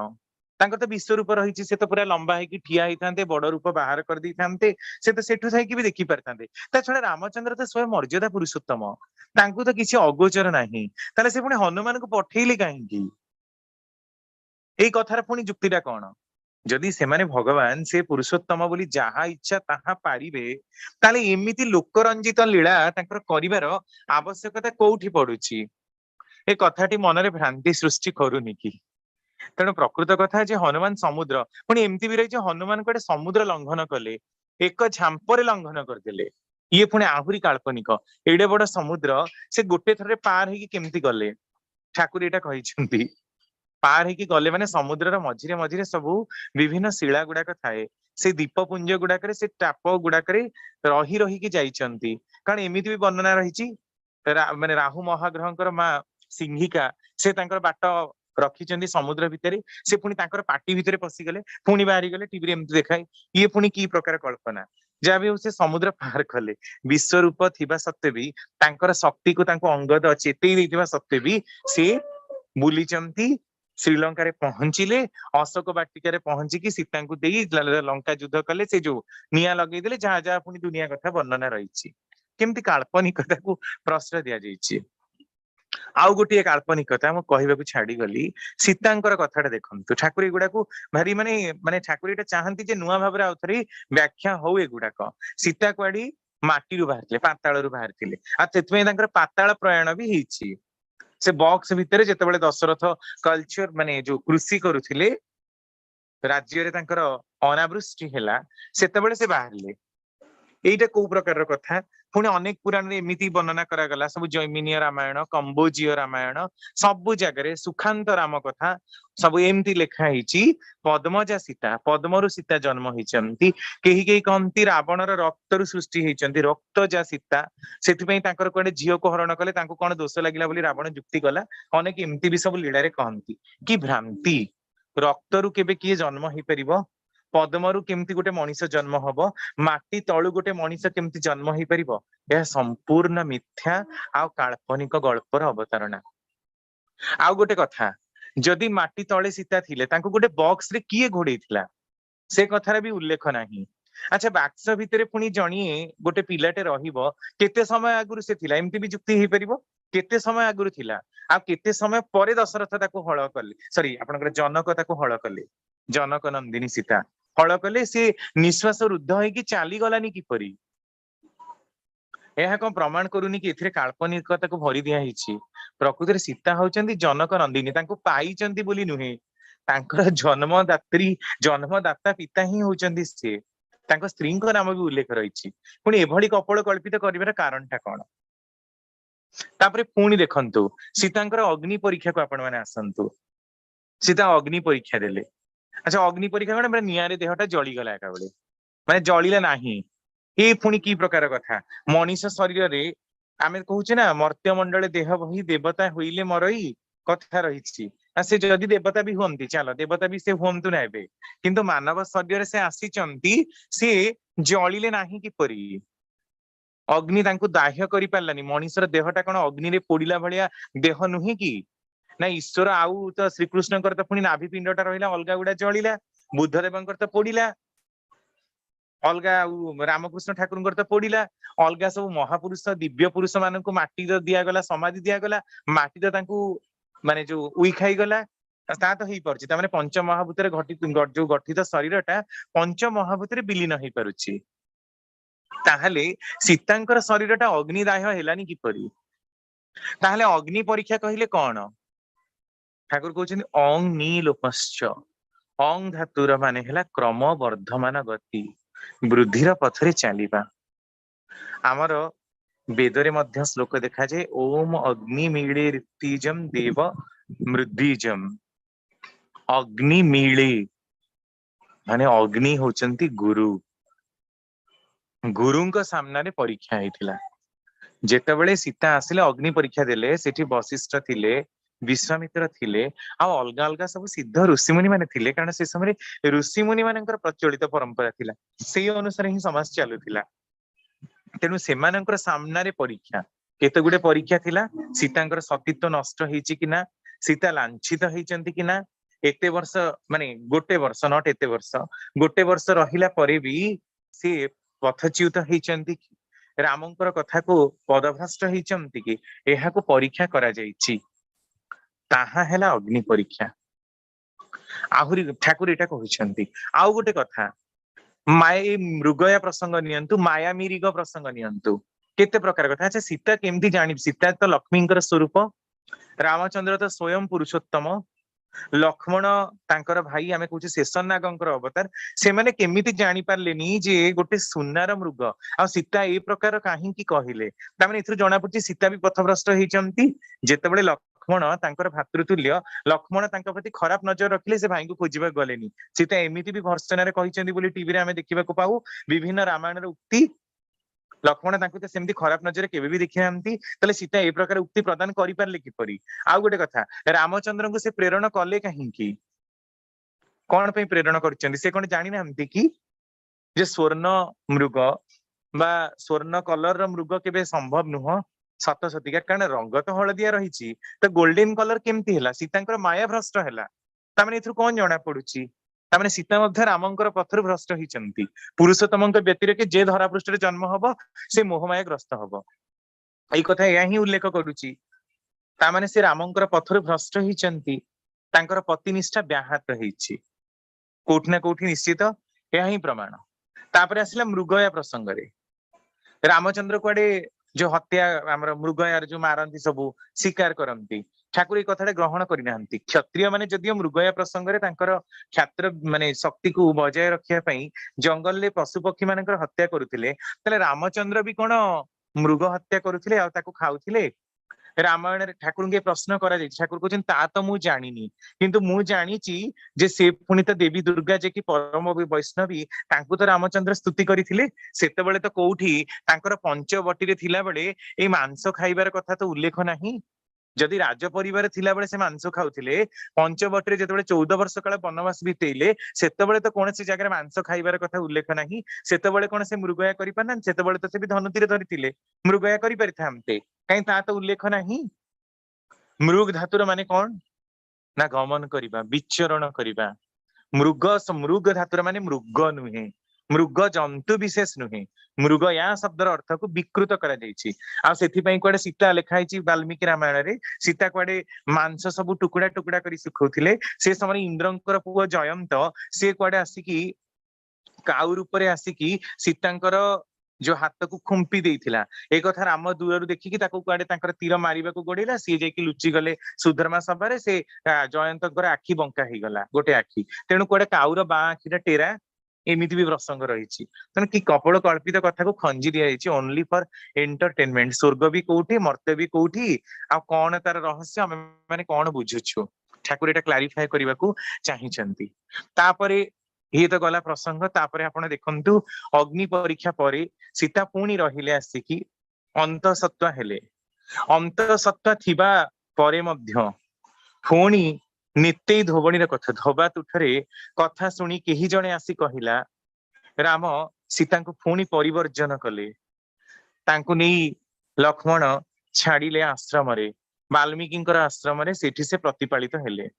तांकर तो विश्व रूप रही, से तो पूरा लंबा है कि ठिया होइथांते, बड़ रूप बाहर कर दैथांते, से तो सेठु थाई भी देखि पारथांते। ता छडा रामचंद्र तो स्वयं मर्यादा पुरुषोत्तम, तांकू तो किसी अगोचर नाही, ताले से पुणी हनुमान को पठेइले काहेकि? एई कथार पुणी जुक्तिटा कौन? जदि सेमाने भगवान से पुरुषोत्तम बोली जहा इच्छा ताहा पारिबे, ताले एमिति लोकरंजित लीला तांकर करिवार आवश्यकता कोउठी पडुची? ए कथाटी मनरे भ्रांति सृष्टि करूनी कि? तेणु प्रकृत कथा जे हनुमान समुद्र पुणी एमती भी रही, हनुमान को समुद्र लंघन कले, एक झांपरे लंघन करदेले। ये पुणी आहुरी काल्पनिक, एडे बड़ समुद्र से गोटे थरे पार हेकी केमती गले? ठाकुर एटा कहिसेंती, पार हेकी गले माने समुद्रर मझिरे मझिरे सबु विभिन्न शिला गुड़ाक थाए, से दीपपुंज गुड़ाक से टाप गुड़ाक रही रही की जाइछंती। कारण एमिति भी वर्णना रही, माने राहु महाग्रहंकर माँ सिंहिका से तांकर बाट रखिचंती समुद्र भितरे, से पुणी तांकर पाटी भितरे पसिगले, पुणी बाहरी गले, टीवी रे एमति देखाई। ये पुणी की प्रकार कल्पना? जहाँ भी से समुद्र पार कले, विश्व रूप थिबा सत्वे भी तांकर शक्ति को तांको अंगद चेतई देथिबा सत्वे भी से बुलीचंती, श्रीलंका रे पहुंचिले, अशोक वाटिका पहुंची सीता को दे लंका युद्ध कले, से जो निया लगे देले, जहाँ जहाँ पुणी दुनिया कथा वर्णना रही, केमती काल्पनिकता को प्रश्रय दिया जाइछि। आउ गोटे काल्पनिकता मु कहबा छाड़ी गली, सीतांकर कथाटा देखंतु, ठाकुर एगुडा को भारी माने माने ठाकुर एटा चाहंती जे नुआ भाबरे आउथरी व्याख्या हो एगुडाक। सीता कुआडी माटी रु बाहरथिले, पाताळ रु बाहरथिले, आ तेतमे तांकर पाताळ प्रयाण भी हिची। से बॉक्स भितर जेतेबेले दशरथ कल्चर माने जो कृषि करुथिले, राज्य रे तांकर अनावृष्टि हैला, सेतेबेले से बाहरले। एइटा को प्रकार कथा पुणी अनेक पुराण रे एमिति वर्णना करा गला, सब जैमिनीय रामायण, कंबोजीय रामायण, सबु जगह सुखांत राम कथा सब एमती लिखा हिची। पद्मजा सीता, पद्मरु सीता जन्म होइचंती, केही केही कहंती रावणर रक्तरु सृष्टि होइचंती, रक्तजा सीता, सेथिपई तांकर कोडे झियो को हरण कले, तांको कोन दोष लागिला बोली रावण जुक्ति कला। अनेक एमती भी सब लीला रे कहंती कि भ्रांति, रक्तरु केबे किए जन्म होई परिबो, पद्मरु केमती गोटे मनीष जन्म हबो, माटी तळु गोटे मनीष केमती जन्म होई परिबो, यह संपूर्ण मिथ्या आ काल्पनिक गल्पर अवतारणा। आउ गोटे कथा, जदि माटी तळे सीता थिले, तांको गोटे बॉक्स रे किए घोड़ेइथिला, से कथार भी उल्लेख नाही। अच्छा, बाक्स भितरे पुणी जणिए गोटे पिलाटे रहिबो, केते समय आगुरु से थिला, एमती भी जुक्ति हेई परिबो, केते समय आगुरु थिला, आ केते समय परे दशरथ ताको हळ कले, सॉरी आपनकर जनक ताको हळ कले, जनक नंदिनी सीता हळ कले, से निश्वास रुद्ध होई चली गलानी किपरि? यह कौन प्रमाण करूनी कि एथिरे काल्पनिकता को भरी दिया हिची? प्रकृति सीता होचंती जनक नंदिनी, तांको पाइचंती बोली नुहे, तांकर जन्मदात्री जन्मदाता पिता ही होचंती से, तांको स्त्री को नाम भी उल्लेख रही। पुणी एभली कपड़ कल्पित करिवार कारणटा कौन? तापरे पुणी देखंतु, सीतांकर अग्नि परीक्षा को आपण माने आसंतु। सीता अग्नि परीक्षा देले। अच्छा, अग्नि परीक्षा कौन? निआरे देहटा जली गला एका बेले, माने जलिला नाही। ए पुणी की प्रकार कथा? मनीष शरीर रे आमे कहूचे ना, मर्त्य मंडल देह बही देवता होइले मरई कथा रही। से जदि देवता भी हुंती, चलो देवता भी से हुंतु ना एबे, किंतु मानव शरीर से आसीचंती, से जलिले नाही किपरि? अग्नि तांकु दाह्य करि पारलानी मनीषर देहटा कोन अग्नि रे पोडिला भलिया देह नुहे की ना ईश्वर आउ तो श्रीकृष्णकर तो पुणी नाभि पिंडटा रहिला अलगा गुडा जलिला बुद्धदेवंकर तो पोडिला अलगा रामकृष्ण ठाकुर तो पोडिला अलगा सब महापुरुष दिव्य पुरुष मानक माटी तो दिगला समाधि दिगला माटी तो तांकु माने जो उई खाई गला ता तो हेई परछि ता माने पंच महाभूत घटित जो गठित शरीरटा पंच महाभूत विलीन हेई पारुछि ताहले सीतांकर शरीरटा अग्निदाह्य हेलानी किपरि ताहले अग्नि परीक्षा कहिले कौन ठाकुर कहउछन्ति अंग नीलोपश्च अंग धातुर माने हेला क्रम वर्धमान गति वृद्धिर पथरे चलिबा आमर वेदरे मध्य श्लोक देखा जाए ओम अग्नि मीळे ऋतिजम देव मृद्विजम अग्नि मीळे माने अग्नि होचंती गुरु गुरुंक सामने परीक्षा हेतिला जेतेबेले सीता आसिले अग्नि परीक्षा देले सेठी वशिष्ठ थिले विश्वामित्र थिले आ अलगा अलगा सब सिद्ध ऋषिमुनि माने थिले कारण से समय ऋषिमुनि मानकर प्रचलित परंपरा थिला सेही अनुसार ही समाज चालुथिला तेणु सेमानकर सामने परीक्षा केते गुडे परीक्षा थिला सीतांकर सतीत्व नष्ट हेछि कि ना सीता लांछित हेचंती कि ना एते वर्ष माने गोटे वर्ष नट एते वर्ष गोटे वर्ष रहिला परे भी से पथच्युत हेचंती रामंकर कथा को पदभ्रष्ट हेचंती कि एहा को परीक्षा करा जायछि ताहा हेला अग्नि परीक्षा आहुरी ठाकुर एटा कहिसंती आउ गोटे कथा माया मृगया प्रसंग नियंतु माया मिरिग प्रसंग नियंतु केते प्रकार कथा अच्छा सीता केमती जानि सीता तो लक्ष्मींकर स्वरूप रामचंद्र तो स्वयं पुरुषोत्तम लक्ष्मण तांकर भाई आमे कहूचे शेषनागंकर अवतार से माने केमिति जानि पारलेनी जे गोटे सुनार मृग आ सीता ए प्रकार काहे की कहिले ता माने इथु जणा पड़छि सीता भी पथभ्रष्ट हेचंती जेतेबेले लक्ष्मण तांकर भातृतुल्य लक्ष्मण तांका प्रति खराब नजर रखिले से भाई को खोजिबा गलेनी सीता एमिति भी भर्सना रे कहिसंती बोली टीवी रे आमे देखिबा को पाऊ विभिन्न रामायण रे उक्ति लक्ष्मण तांको ते सेमती खराब नजर केबे भी देखि नांती तले सीता ए प्रकार उक्ति प्रदान करि पारले किपरि आ गोटे कथा रामचंद्र को से प्रेरण कले काहेकि कोन पे प्रेरण करचंदी से कोन जानि नांती कि जे स्वर्ण मृग बा स्वर्ण कलर र मृग केबे संभव नुह सत सतिका कारण रंग तो हळदिया रहिछि तो गोल्डन कलर केमती हैला सीतांकर माया भ्रष्ट हैला तामाने इथु कोन जणा पडुछि तामाने सीता मध्य रामंकर पथर भ्रष्ट हिचंती पुरुषोत्तमंक व्यतिरेके जे धरा पृष्ठ रे जन्म हबो से मोहमाया ग्रस्त हबो एई कथा या ही उल्लेख करूछि तामाने से रामंकर पथर भ्रष्ट हिचंती तांकर पतिनिष्ठा व्याहत रहिछि कोठ ना कोठी निश्चित या ही प्रमाण तापरे आसिला मृगया प्रसंग रे रामचंद्र कुआडे जो हत्या हमर मृगयार जो मारंती सबु शिकार करंती ठाकुर कथा ग्रहण करना क्षत्रिय माने जदियो मृगया प्रसंग रे तांकर क्षात्र माने शक्ति को बजाय रखिया पई जंगल ले पशु पक्षी मानकर हत्या करुथिले तले रामचंद्र भी कोन मृग हत्या करुथिले आ ताको खाउथिले रामायण रे ठाकुर के प्रश्न करा जाय ठाकुर कहछन ता तो मु जानिनी किंतु मु जानिची जे से पुनी तो देवी दुर्गा जे कि परम वैष्णवी तांकु तो रामचंद्र स्तुति करिथिले सेतेबेले तो कोउठी तांकर पंचवटी रे थिला बेले ए मांस खाइबार कथा तो उल्लेख नाही जदि राज परिवार थिला बेले से मांस खाउथिले पंचवटी जेतेबेले 14 वर्ष काल वनवास बितेइले सेतेबेले तो कोनसी जगह मांस खाइबार कथा उल्लेख नाही सेतेबेले कोन से मृगया करि पाना सेतेबेले तो से भी धनुतीरे धरिथिले मृगया करि परिथामते कहीं ता तो उल्लेख नाही मृग धातुर माने कौन ना गमन करिबा विचरण करिबा मृग मृग धातुर माने मृग नुहे मृग जंतु विशेष नुहे मृग या शब्दर अर्थ को विकृत करा जायछि आ सेथि पई कोडे सीता लेखाइछि वाल्मीकि रामायण रे सीता कोडे मांस सब टुकुड़ा टुकुड़ा करी सुखौथिले से समय इंद्रंकर पुओ जयंत से कोडे आसिकी काउ रूप रे आसिकी सीतांकर जो हाथ को खुंपी देइथिला ए कथा राम दूररु देखिकी ताको कुआडे तांकर तीर मारिबा को गोडेला सी जे कि लुचि गले सुधर्मा सभारे से जयंतकर आखि बंका हे गला गोटे आखि तेणु कुआडे काउर बा आखिटा टेरा एमिति भी प्रसंग रहिछि तने कि कपड़ कल्पित कथा को खंजी दिया जायछि ओनली फॉर एंटरटेनमेंट स्वर्ग भी कोठी मर्त्य भी कोठी आ कोन तार रहस्य हम माने कोन बुझुछु ठाकुर एटा क्लारिफाई करबा को चाहिचंती तापरे ये तो गला प्रसंग तापरे आपण देखंतु अग्नि परीक्षा परे सीता पुणी रहिले आसिकी अंतसत्त्व हेले अंतसत्त्व थिबा परे मध्य पुणी नित्य धोबणी कथा धोबा तुठरे कथा शुणी केही जणे आसी कहिला राम सीता को पुणी परिवर्जन कले तांकु नहीं लक्ष्मण छाड़िले आश्रम रे वाल्मीकिंकर आश्रम रे सेठी से प्रतिपालित हेले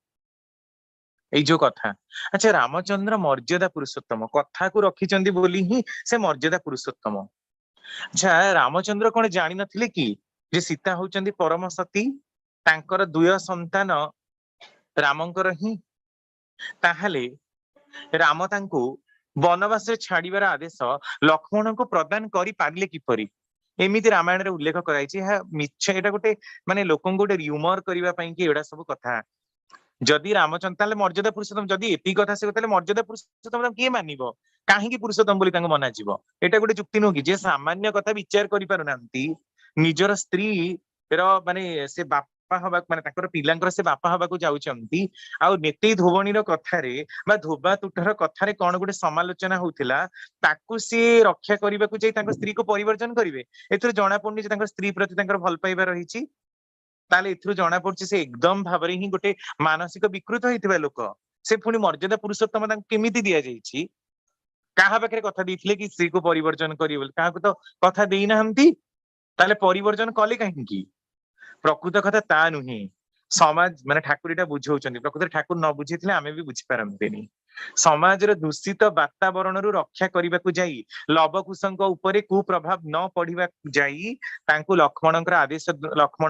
एई जो कथा। अच्छा रामचंद्र मर्यादा पुरुषोत्तम कथा को रखिचंदी बोली ही से मर्यादा पुरुषोत्तम। अच्छा रामचंद्र कौन जानी नथिले कि जे सीता होचंदी परम सती तांकर दुय संतान रामंकर ही ताहले राम तांको वनवास रे छाड़िबार आदेश लक्ष्मण को प्रदान करि पारिले किपरि एमिति रामायण रे उल्लेख कराइछि। हा मिछ एटा गोटे माने लोकन गोटे ह्यूमर करिवा पई कि एडा सब कथा जदि रामचंद्र ताले मर्यादा पुरुषोत्तम जदि एति कथा से ताले मर्यादा पुरुषोत्तम किए मानिबो काहेकि पुरुषोत्तम बोली तांको मना जीवो एटा गोटे जुक्ति नो कि जे सामान्य कथा विचार करि पारु नांती निजर स्त्री रो माने से बापा हबा माने ताकर पिलांकर से बापा हबा को जाउचंती आ नेते धोबणीर कथारे बा धोबा तुठर कथारे कोन गोटे समालोचना होउथिला ताकू से रक्षा करबा को जाई तांको स्त्री को परिवर्तन करिवे एथरे जणा पड़नी जे तांकर स्त्री प्रति तांकर भल पाइबा रहिछि ताले एथरो जणा पड़छि से एकदम भाबरे ही गोटे मानसिक विकृत होइथिबा लोक से पुनी मर्यादा पुरुषोत्तम तांको केमिति दिया जाइछि काहा पाखरे कथा देथिले कि स्त्री को परिवर्तन करिवे बोली काहा को तो कथा देई नाहंती ताले परिवर्तन कले काहेकि प्रकृत कथा ता नुहे समाज माने ठाकुरीटा बुझौचंदी प्रकृत ठाकुर न बुझिथिले आमे भी बुझि पारंतेनी समाजर दूषित वातावरण रु रक्षा करबा को जाई लवकुशଙ୍କ उपरे कुप्रभाव न पड़िबा जाई तांको लक्ष्मण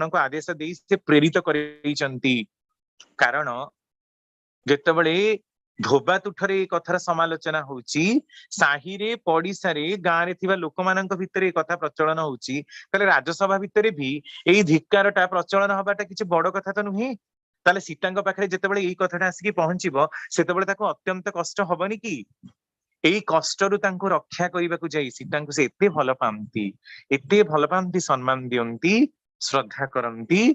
को आदेश देई से प्रेरित करैचंती कारण जेतेबेले धोबा तुठरे कथार समालोचना होउची साहिरे पड़िसारे गाँव रे थिबा लोकमानंक भितरे कथा प्रचलन होउची ताले राज्यसभा भितरे भी एई धिक्कारटा प्रचलन हबाटा किछि बड़ कथा त नुहे ताले सीतांक पाखरे जेतेबेले एई कथाटा आसिकी पहुंचीबो सेतेबेले ताको अत्यंत कष्ट हबनी कि एई कष्टरु तांको रक्षा करबाकू जाई सीतांको से एते भल पांती सम्मान दियंती श्रद्धा करंती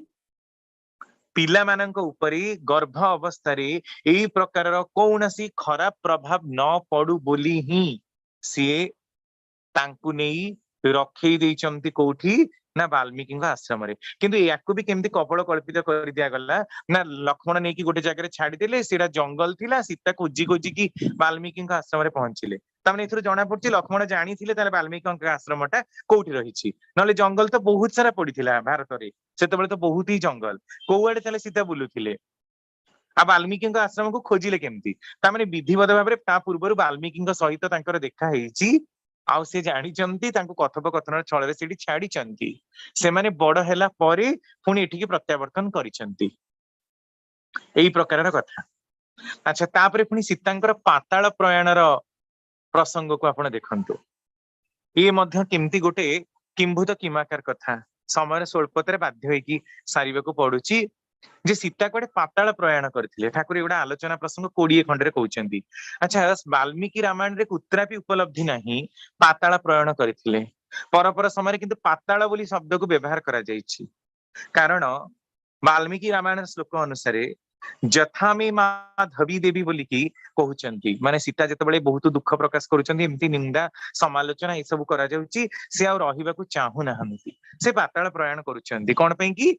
पिला मानंक उपरे गर्भ अवस्था रे एई प्रकार कौनसी खराब प्रभाव न पड़ू बोली ही सी तांकु नेई रखई देइचंती कोठी ना वाल्मीकि आश्रम रे किंतु याकु भी केमती कपड़ कल्पित कर दिया गला ना लक्ष्मण ने की गोटे जगह छाड़ी देले सेडा जंगल थिला सीता खोजी खोजी की वाल्मीकि आश्रम रे पहुंचिले तामने एथरो जणा पड़छि लक्ष्मण जानी थिले ताले वाल्मीकि आश्रमटा कोठी रहिछि नले जंगल तो बहुत सारा पड़िथिला भारत रे सेतेबेले तो बहुत ही जंगल कोआडे ताले सीता बुलुथिले आ वाल्मीकि आश्रम को खोजिले केमती तामने विधिवत भाबरे ता पूर्वरु वाल्मीकि सहित तांकर देखा हेइछि आउ से जानिचंती तांको कथोपकथन छଳରେ सेठी छाडिचंती सेमाने बड़ हैला परे पुणी एठिके प्रत्यावर्तन करिचंती एई प्रकारर कथा। अच्छा तापरे पुणी सीतांकर पाताल प्रयाणर प्रसंग को आपण देखंतु ये मध्य केमती गोटे किंभूत किमाकार कथा समय स्वल्पतारे बाध्य होइकी सारिबाकू पडुची जे सीता कोडे पाताल प्रयाण करथिले ठाकुर एगुडा आलोचना प्रसंग 20 खंडरे कहउचंदी। अच्छा वाल्मीकि रामायण रे कुत्रापि उपलब्धि नाही पाताल प्रयाण करथिले परपर समय किंतु पाताल बोली शब्द को व्यवहार करा जायछि कारण वाल्मीकि रामायण श्लोक अनुसारे जथा मे माधवी देवी बोली की कहउचंती माने सीता जेतेबेले बहुत दुख प्रकाश करूचंती एमती निंदा समालोचना ए सब करा जाउची से आ रहिबाकू चाहू नाहंती से पाताल प्रयाण करूचंती कोन पई की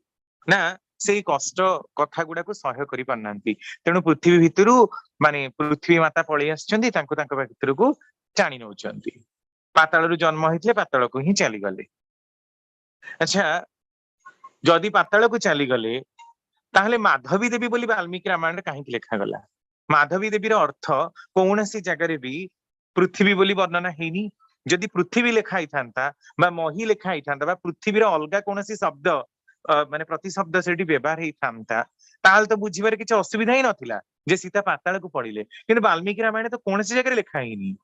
ना से कष्ट कथा गुडा को सहय करि पारनांती तेणु पृथ्वी भितरु माने पृथ्वी माता पळि आछंती तांको तांको भितर को टाणी नउचंती पाताल रु जन्म होइतले पाताल को ही चली गले। अच्छा जदि पाताल को चली गले ताहले माधवी देवी बोली वाल्मीकि रामायण रे काहे लिखा गला माधवी देवी रो अर्थ कोनसी जगह भी पृथ्वी बोली वर्णना हेनी जदि पृथ्वी लेखा हिथांता बा मही लेखा हिथांता बा पृथ्वी रो अलगा कोनसी शब्द माने प्रतिशब्द सेठी व्यवहार हेइथांता ताल तो बुझिबार किछ असुविधा ही नथिला जे सीता पाताल को पड़िले किंतु वाल्मीकि रामायण तो कोनसी जगह लेखा हेनी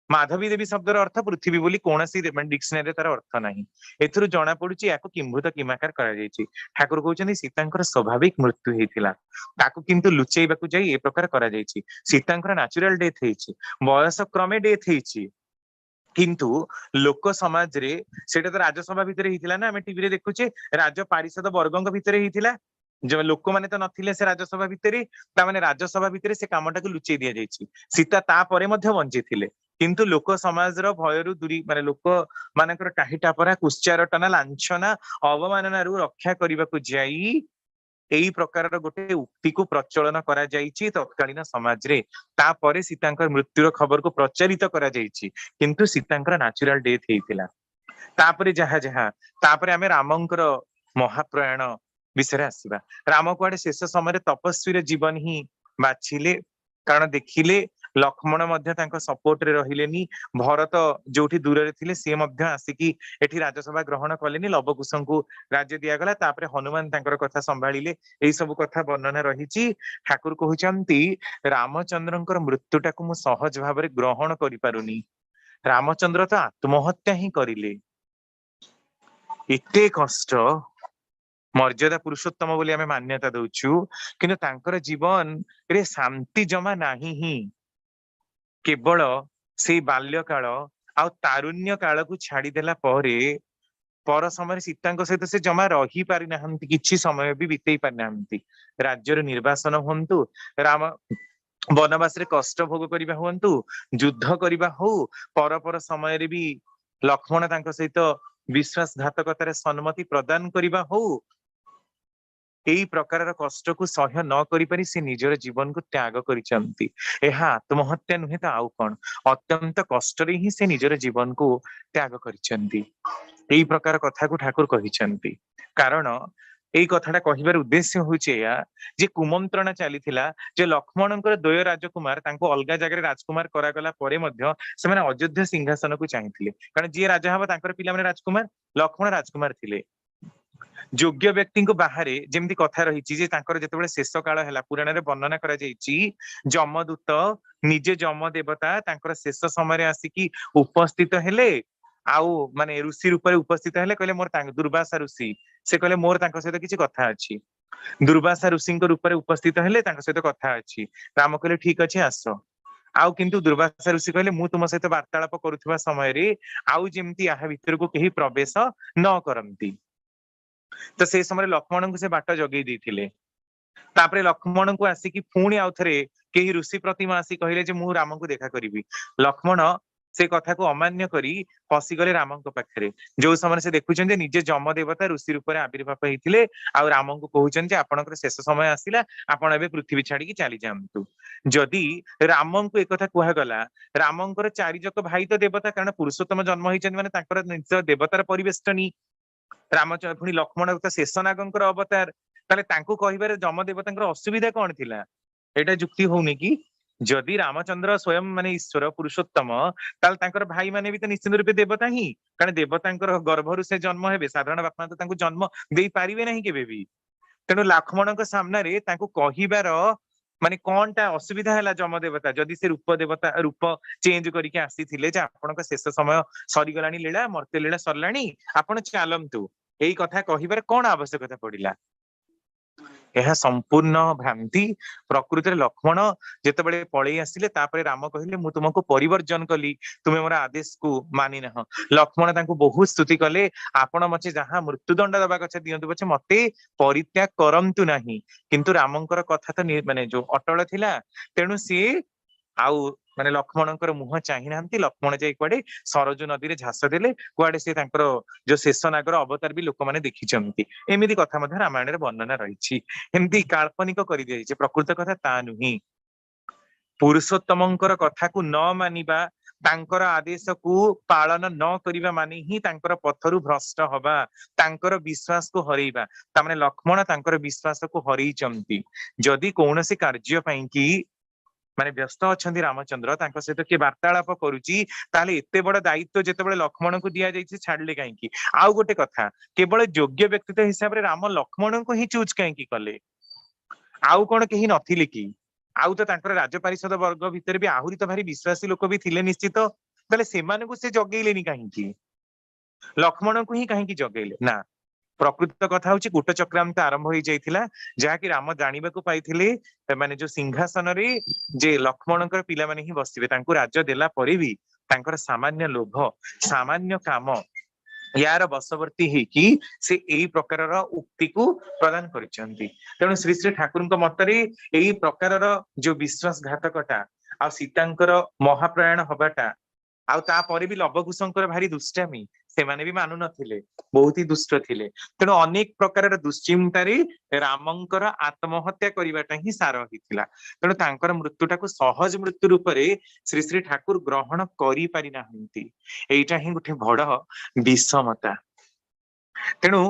माधवी देवी शब्दर अर्थ पृथ्वी बोली कोनसी डिक्शनरी तार अर्थ नाही एथुरु जणा पडुची याको किंभूत किमाकार करा जायछि ठाकुर कहउछन्ती सीतांकर स्वाभाविक मृत्यु हेइथिला ताकू किंतु लुचेइबाकू जाई ए प्रकार करा जायछि सीतांकर नेचुरल डेथ हेइछि बयस क्रमे डेथ हेइछि किंतु लोक समाज रे सेटा तो राज्यसभा भितर हेइथिला ना हमें टीवी रे देखुचे राज्य पारिषद वर्गंक भितर हेइथिला जो लोक माने तो नथिले से राज्यसभा भितर ता माने राज्यसभा भितर से कामटा को लुचेइ दिया जायछि सीता ता परे मध्य वंची थिले किंतु लोक समाज रो भयरु दूरी माने लोक मानकर टाहिटा परा कुश्चारटना लांछना अवमानना रु रक्षा करबाकू जाई एई प्रकार गोटे उक्ति को प्रचलन करा जायछि तत्कालीन समाज रे तापरे सीतांकर मृत्युर खबर को प्रचारित करा जायछि किंतु सीतांकर नेचुरल डेथ हेइथिला तापरे जहा जहा तापरे आमे रामंकर महाप्रयाण विषय आसीबा। राम कुआडे शेष समय तपस्वी जीवन ही बाछिले, कारण देखिले लक्ष्मण मध्य तांको सपोर्ट रे रहिलेनी, भरत जोठी दूर रे थिले से मध्य आसिकी एठी राजसभा ग्रहण कलेनी, लवकुशंकु राज्य दिया गला, तापरे हनुमान तांकर कथा संभाळिले। एई सब कथा वर्णना रहिची। ठाकुर कहउचंती रामचंद्रंकर मृत्युटाकु मु सहज भाबरे ग्रहण करि पारुनी। रामचंद्र तो आत्महत्या ही करिले। एते कष्ट मर्यादा पुरुषोत्तम बोली आमे मान्यता दउछु, किंतु तांकर जीवन रे शांति जमा नाही ही। केवल से बाल्य काल आ तारुण्य काल को छाड़ी देला परे पर समय सीता सहित से जमा रही पारि नाहंती, किछि समय भी बितेई पारि नाहंती। राज्यर निर्वासन हुंतु, राम वनवास रे कष्ट भोग करिबा हुंतु, युद्ध करिबा हो, पर समय रे भी लक्ष्मण तांको सहित विश्वासघातकतार सम्मति प्रदान करिबा हो, एई प्रकार कष्ट को सह्य न करि पारि से निजर जीवन को त्याग करिसंती। एहा आत्महत्या नुहे त आउ कोन, अत्यंत कष्ट रे ही से निजर जीवन को त्याग करिसंती। एई प्रकार कथा को ठाकुर कहिसंती। कारण एई कथाटा कहिबार उद्देश्य होउचे या जे कुमंत्रणा चलीथिला, जे लक्ष्मणंकर द्वय राजकुमार तांको अलगा जगह राजकुमार करा गला परे मध्य से माने अयोध्या सिंहासन को चाहिथिले, कारण जे राजा हबा तांकर पिला माने राजकुमार, लक्ष्मण राजकुमार थिले। योग्य व्यक्ति को बाहर जेमती कथा रही जिते शेष काल है पुराण रे वर्णना करा जायछि, जमदूत निजे जम देवता तांकर शेष समय आसिकी उपस्थित हेले, आउ माने ऋषि रूप उपस्थित हेले, कहले मोर दुर्वासा ऋषि, से कहले मोर तांको सहित किछि कथा अछि। दुर्वासा ऋषि रूप उपस्थित हेले, तांको सहित कथा अछि। राम कहले ठीक अछि आस। आउ किंतु दुर्वासा ऋषि कहले मु तुम सहित वार्तालाप करुवा समय रे आउ जेमती या भितर को केही प्रवेश न करंती। तो से समय लक्ष्मण को से बाट जगई देथिले। तापरे लक्ष्मण को आसिकी पुणी आउ थरे केही ऋषि प्रतिमा आसी कहले जे मु राम को देखा करिवि। लक्ष्मण से कथा को अमान्य करी पसिगले राम को पाखरे, जो समय से देखुछन जे निजे जम देवता ऋषि रूप रे आविर्भाव हेतिले, आ राम को कहउछन जे आपनकर शेष समय आसिला, आपण एबे पृथ्वी छाड़ी की चली जांतु। जदि राम को एक कथा कुहा गला, रामंकर चारि जक भाई तो देवता, कारण पुरुषोत्तम जन्म होइछन माने तांकर निज देवतार परिवेष्टनी। रामचंद्र पुणी लक्ष्मण तो शेषनागंकर अवतार, ताले तांको कहिबारे जम देवतांकर असुविधा कौन थिला? एटा जुक्ति होउनी कि जदि रामचंद्र स्वयं माने ईश्वर पुरुषोत्तम, ताल तांकर भाई माने भी तो निश्चित रूपे देवता ही, कारण देवतांकर गर्भरु से जन्म हेबे, साधारण बापा तो तांको जन्म देई पारिबे नहीं केबे भी। तेणु लक्ष्मण सामने रे तांको कहिबार माने कोनटा असुविधा हैला जम देवता, जदि से रूप देवता रूप चेंज करके आसीथिले जे आपनका शेष समय सरी गलानी लीला, मर्त्य लीला सरलानी, आपण चालंतु, एई कथा कहिबार कोन आवश्यकता पड़िला? यह संपूर्ण भ्रांति। प्रकृति लक्ष्मण जितेबाला पलि आसिले, तापरे राम कहले मु तुमको परिवर्जन कली, तुम्हें मोर आदेश को मानि ना। लक्ष्मण तांको बहुत स्तुति कले, आपण मते जहां मृत्युदंड दबा कथा दियंतु पछे मते परित्याग करंतु नाही। किंतु रामंकर कथा तो माने जो अटल थिला, तेणु सी आउ माने लक्ष्मणंकर मुह चाहि नांती। लक्ष्मण जाई कुआडे सरजू नदी रे झास देले, कुआडे से तांकर जो शेष नागर अवतार भी लोक माने देखिचंती। एमिति कथा मध्ये रामायण रे वर्णना रहिछि। एमिति काल्पनिक करि दैछि, प्रकृत कथा ता नुही। पुरुषोत्तमंकर कथा को न मानिबा, तांकर आदेश को पालन न करिबा माने ही तांकर पथरु भ्रष्ट हबा, तांकर विश्वास को हरैबा। तामाने लक्ष्मण तांकर विश्वास को हरैचंती। जदि कौनसी कार्य पई कि माने व्यस्त अछंती रामचंद्र, तांको सहित के वार्तालाप करूची, ताले एते बड़ दायित्व जेतेबेले लक्ष्मण को दिया जायछि छाडले काहेकि? आउ गोटे कथा, केवल योग्य व्यक्तित्व हिसाब रे राम लक्ष्मण को ही चूज काहेकि कले? आउ कोन केही नथिले कि? आउ तो तांकर राजपारिषद वर्ग भितर भी आहुरी तो भारी विश्वासी लोक भी थिले निश्चित, ताले सेमाने को से जगेइलेनी काहेकि? लक्ष्मण को ही काहेकि जगेइले ना? प्रकृत कथा हूँ कूट चक्रांत आरंभ हो जाइथिला, जहाँकि राम जानिबा को पाइथिले माने जो सिंहासन रे जे लक्ष्मणकर पिला माने ही बसिबे, तांको राज्य देला परे भी तांकर सामान्य लोभ, सामान्य काम यार बसवर्ती हेकि से एई प्रकारर उक्ति को प्रदान करिसंती। तेणु श्री श्री ठाकुरଙ୍କ मतरे एई प्रकारर जो विश्वासघातकता आ सीतांकर महाप्रयाण हबाटा, आउ ता परे भी लवकुशंकर भारी दुष्टामी, ସେମାନେ ବି ମାନୁ ନଥିଲେ, ବହୁତ ହି ଦୁଷ୍ଟ ଥିଲେ। ତେଣୁ ଅନେକ ପ୍ରକାରର ଦୁଶ୍ଚିନ୍ତାରେ ରାମଙ୍କର ଆତ୍ମହତ୍ୟା କରିବାଟା ହିଁ ସାର ହେଇଥିଲା। ତେଣୁ ତାଙ୍କର ମୃତ୍ୟୁଟାକୁ ସହଜ ମୃତ୍ୟୁ ରୂପରେ ଶ୍ରୀ ଶ୍ରୀ ଠାକୁର ଗ୍ରହଣ କରିପାରି ନାହାନ୍ତି। ଏଇଟା ହିଁ ଗୋଟେ ବଡ ବିଷମତା। ତେଣୁ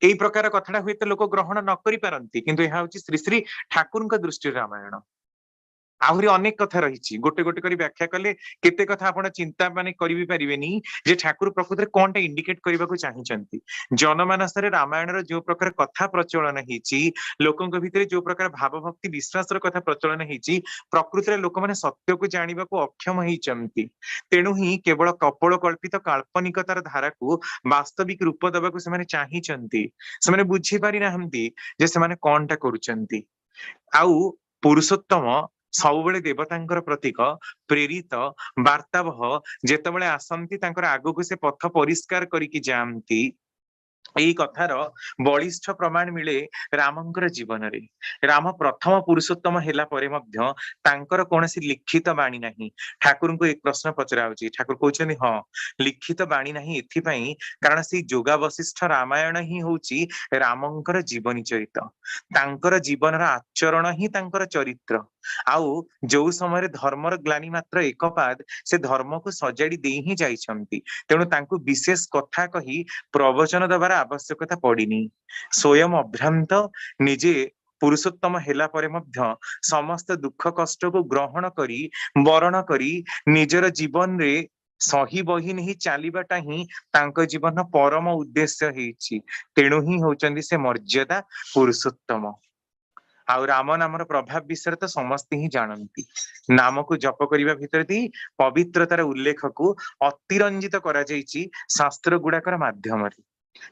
ଏଇ ପ୍ରକାର କଥାଟା ହୁଏତ ଲୋକ ଗ୍ରହଣ ନ କରିପାରନ୍ତି, କିନ୍ତୁ ଏହା ହଉଛି ଶ୍ରୀ ଶ୍ରୀ ଠାକୁରଙ୍କ ଦୃଷ୍ଟିରେ ରାମାୟଣ। ଆହୁରି ଅନେକ କଥା ରହିଛି, ଗୋଟେ ଗୋଟେ କରି ବ୍ୟାଖ୍ୟା କଲେ କେତେ କଥା ଆପଣ ଚିନ୍ତା ମାନେ କରିବି ପାରିବେନି ଯେ ଠାକୁର ପ୍ରକୃତରେ କଣଟା ଇଣ୍ଡିକେଟ କରିବାକୁ ଚାହିଁଛନ୍ତି। ଜନମାନସରେ ରାମାୟଣର ଯୋଉ ପ୍ରକାର କଥା ପ୍ରଚଳନ ହେଇଛି, ଲୋକଙ୍କ ଭିତରେ ଯୋଉ ପ୍ରକାର ଭାବ ଭକ୍ତି ବିଶ୍ୱାସର କଥା ପ୍ରଚଳନ ହେଇଛି, ପ୍ରକୃତରେ ଲୋକମାନେ ସତ୍ୟକୁ ଜାଣିବାକୁ ଅକ୍ଷମ ହେଇଛନ୍ତି। ତେଣୁ ହିଁ କେବଳ କପୋଳ କଳ୍ପିତ କାଳ୍ପନିକତାର ଧାରାକୁ ବାସ୍ତବିକ ରୂପ ଦେବାକୁ ସେମାନେ ଚାହିଁଛନ୍ତି। ସେମାନେ ବୁଝିପାରି ନାହାନ୍ତି ଯେ ସେମାନେ କଣଟା କରୁଛନ୍ତି। ଆଉ ପୁରୁଷୋତ୍ତମ ସବୁବେଳେ ଦେବତାଙ୍କର ପ୍ରତୀକ, ପ୍ରେରିତ, ବାର୍ତ୍ତାବହ ଯେତେବେଳେ ଆସନ୍ତି ତାଙ୍କର ଆଗକୁ ସେ ପଥ ପରିଷ୍କାର କରିକି ଯାଆନ୍ତି। ଏଇ କଥାର ବଳିଷ୍ଠ ପ୍ରମାଣ ମିଳେ ରାମଙ୍କର ଜୀବନରେ। ରାମ ପ୍ରଥମ ପୁରୁଷୋତ୍ତମ ହେଲା ପରେ ମଧ୍ୟ ତାଙ୍କର କୌଣସି ଲିଖିତ ବାଣୀ ନାହିଁ। ଠାକୁରଙ୍କୁ ଏକ ପ୍ରଶ୍ନ ପଚରା ହଉଛି, ଠାକୁର କହୁଛନ୍ତି ହଁ, ଲିଖିତ ବାଣୀ ନାହିଁ ଏଥିପାଇଁ କାରଣ ସେଇ ଯୋଗା ବଶିଷ୍ଠ ରାମାୟଣ ହିଁ ହଉଛି ରାମଙ୍କର ଜୀବନୀ ଚରିତ। ତାଙ୍କର ଜୀବନର ଆଚରଣ ହିଁ ତାଙ୍କର ଚରିତ୍ର। ଆଉ ଯୋଉ ସମୟରେ ଧର୍ମର ଗ୍ଲାନି ମାତ୍ର ଏକପାଦ, ସେ ଧର୍ମକୁ ସଜାଡି ଦେଇ ହିଁ ଯାଇଛନ୍ତି। ତେଣୁ ତାଙ୍କୁ ବିଶେଷ କଥା କହି ପ୍ରବଚନ ଦେବାର ଆବଶ୍ୟକତା ପଡିନି। ସ୍ଵୟଂ ଅଭ୍ରାନ୍ତ ନିଜେ ପୁରୁଷୋତ୍ତମ ହେଲା ପରେ ମଧ୍ୟ ସମସ୍ତ ଦୁଃଖ କଷ୍ଟକୁ ଗ୍ରହଣ କରି, ବରଣ କରି ନିଜର ଜୀବନରେ ସହି ବହି ନେଇ ଚାଲିବାଟା ହିଁ ତାଙ୍କ ଜୀବନର ପରମ ଉଦ୍ଦେଶ୍ୟ ହେଇଛି। ତେଣୁ ହିଁ ହଉଛନ୍ତି ସେ ମର୍ଯ୍ୟାଦା ପୁରୁଷୋତ୍ତମ। ଆଉ ରାମ ନାମର ପ୍ରଭାବ ବିଷୟରେ ତ ସମସ୍ତେ ହିଁ ଜାଣନ୍ତି। ନାମକୁ ଜପ କରିବା ଭିତରେ ଦେଇ ପବିତ୍ରତାର ଉଲ୍ଲେଖକୁ ଅତିରଞ୍ଜିତ କରାଯାଇଛି ଶାସ୍ତ୍ର ଗୁଡାକର ମାଧ୍ୟମରେ।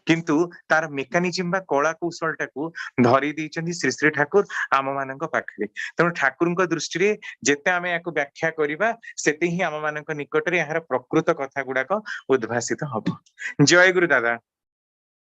କିନ୍ତୁ ତାର ମେକାନିଜିମ ବା କଳା କୌଶଳଟାକୁ ଧରି ଦେଇଛନ୍ତି ଶ୍ରୀ ଶ୍ରୀ ଠାକୁର ଆମ ମାନଙ୍କ ପାଖରେ। ତେଣୁ ଠାକୁରଙ୍କ ଦୃଷ୍ଟିରେ ଯେତେ ଆମେ ୟାକୁ ବ୍ୟାଖ୍ୟା କରିବା, ସେତେ ହିଁ ଆମ ମାନଙ୍କ ନିକଟରେ ଏହାର ପ୍ରକୃତ କଥା ଗୁଡାକ ଉଦ୍ଭାସିତ ହବ। ଜୟ ଗୁରୁ ଦାଦା।